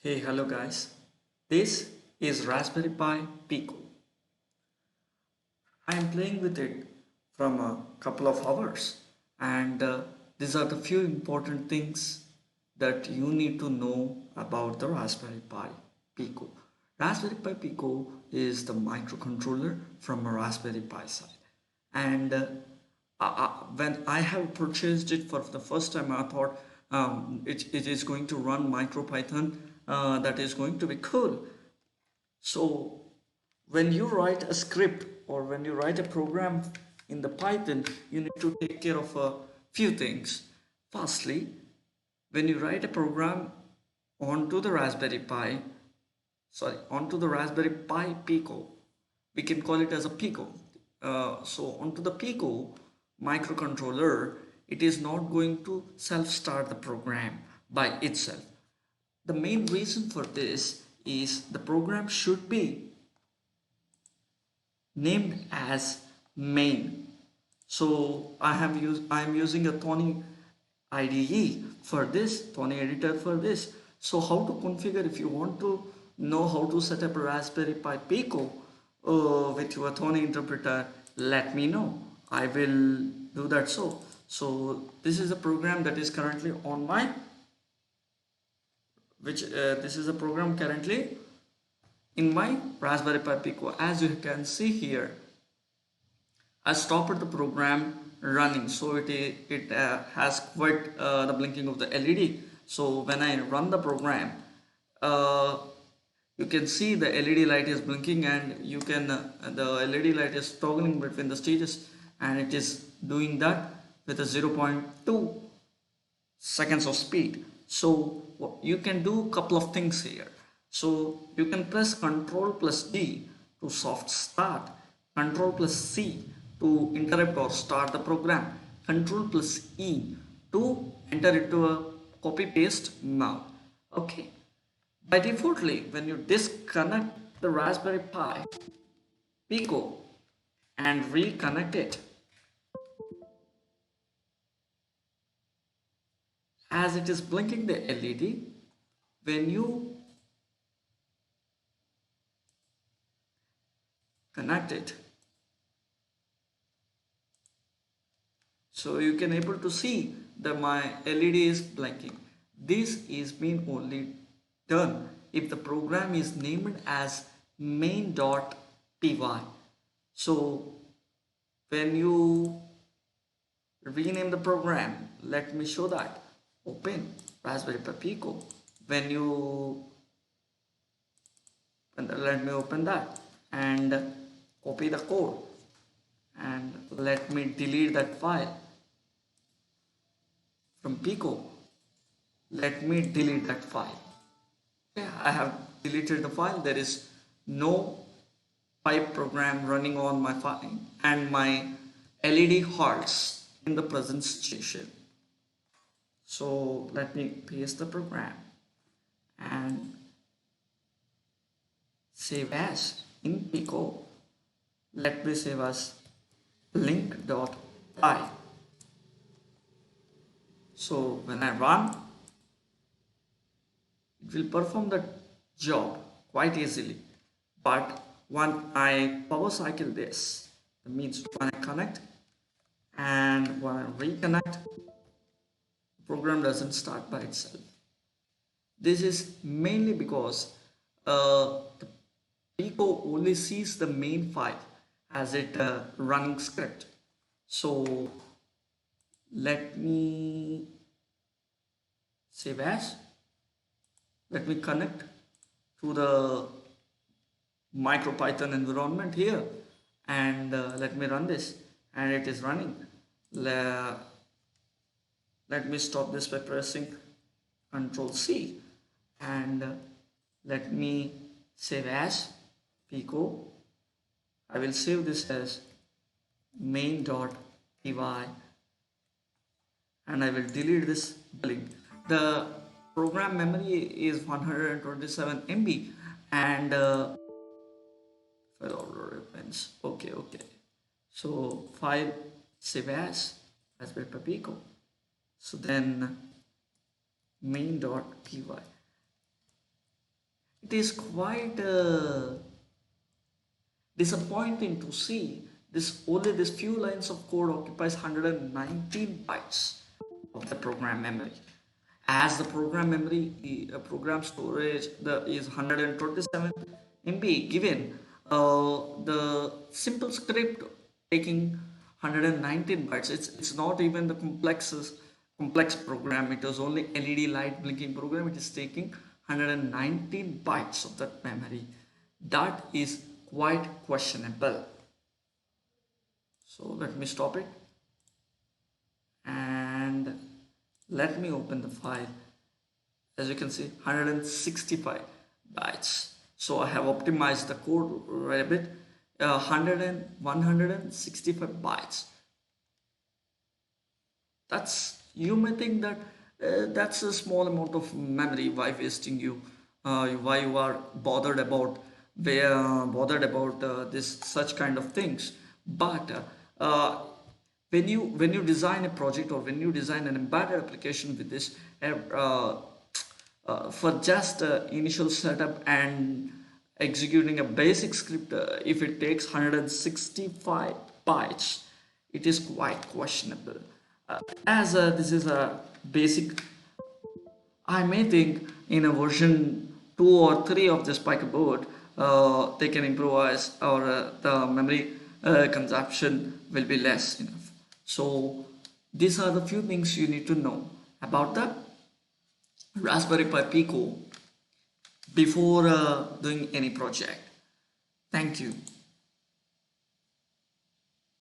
Hey, hello guys. This is Raspberry Pi Pico. I am playing with it from a couple of hours, and these are the few important things that you need to know about the Raspberry Pi Pico. Raspberry Pi Pico is the microcontroller from a Raspberry Pi side, and when I have purchased it for the first time, I thought it is going to run MicroPython. That is going to be cool. So when you write a script or when you write a program in the Python, you need to take care of a few things. Firstly, when you write a program onto the Raspberry Pi, onto the Raspberry Pi Pico, we can call it as a Pico. So onto the Pico microcontroller, it is not going to self-start the program by itself. The main reason for this is the program should be named as main. So I am using a Tony IDE for this, Tony editor for this. So how to configure, if you want to know how to set up a Raspberry Pi Pico with your Tony interpreter, let me know. I will do that. So this is a program that is currently on my, this is a program currently in my Raspberry Pi Pico. As you can see here, I stopped the program running, so it has quite the blinking of the LED. So when I run the program, uh, you can see the LED light is blinking, and you can the LED light is toggling between the stages, and it is doing that with a 0.2 seconds of speed. So you can do a couple of things here. So you can press Ctrl plus D to soft start, Ctrl plus C to interrupt or start the program, Ctrl plus E to enter into a copy paste mode. Okay. By defaultly, when you disconnect the Raspberry Pi Pico and reconnect it, as it is blinking the LED, when you connect it, so you can able to see that my LED is blinking. This is being only done if the program is named as main.py. So when you rename the program, let me show that. Open Raspberry Pi Pico. When you, let me open that and copy the code, and let me delete that file from Pico. Let me delete that file. Okay, I have deleted the file. There is no pipe program running on my file, and my LED halts in the present station. So let me paste the program and save as in Pico. Let me save as link.py. So when I run, it will perform the job quite easily. But when I power cycle this, that means when I connect and when I reconnect, the program doesn't start by itself. This is mainly because the Pico only sees the main file as it running script. So let me save as. Let me connect to the MicroPython environment here, and let me run this, and it is running. Let me stop this by pressing Ctrl C, and let me save as Pico. I will save this as main.py, and I will delete this link. The program memory is 127 MB, and file order opens. Okay. So file save as Raspberry Pi Pico. So then main.py. It is quite disappointing to see this few lines of code occupies 119 bytes of the program memory. As the program memory, program storage is 127 MB given, the simple script taking 119 bytes. It's not even the complex program. It was only LED light blinking program. It is taking 119 bytes of that memory. That is quite questionable. So let me stop it and let me open the file. As you can see, 165 bytes. So I have optimized the code a bit. 165 bytes. That's, you may think that that's a small amount of memory. Why wasting you? Why you are bothered about this such kind of things? But when you design a project or when you design an embedded application with this, for just initial setup and executing a basic script, if it takes 165 bytes, it is quite questionable. As this is a basic, I may think in a version 2 or 3 of this Pico board, they can improvise, or the memory consumption will be less enough. So these are the few things you need to know about the Raspberry Pi Pico before doing any project. Thank you.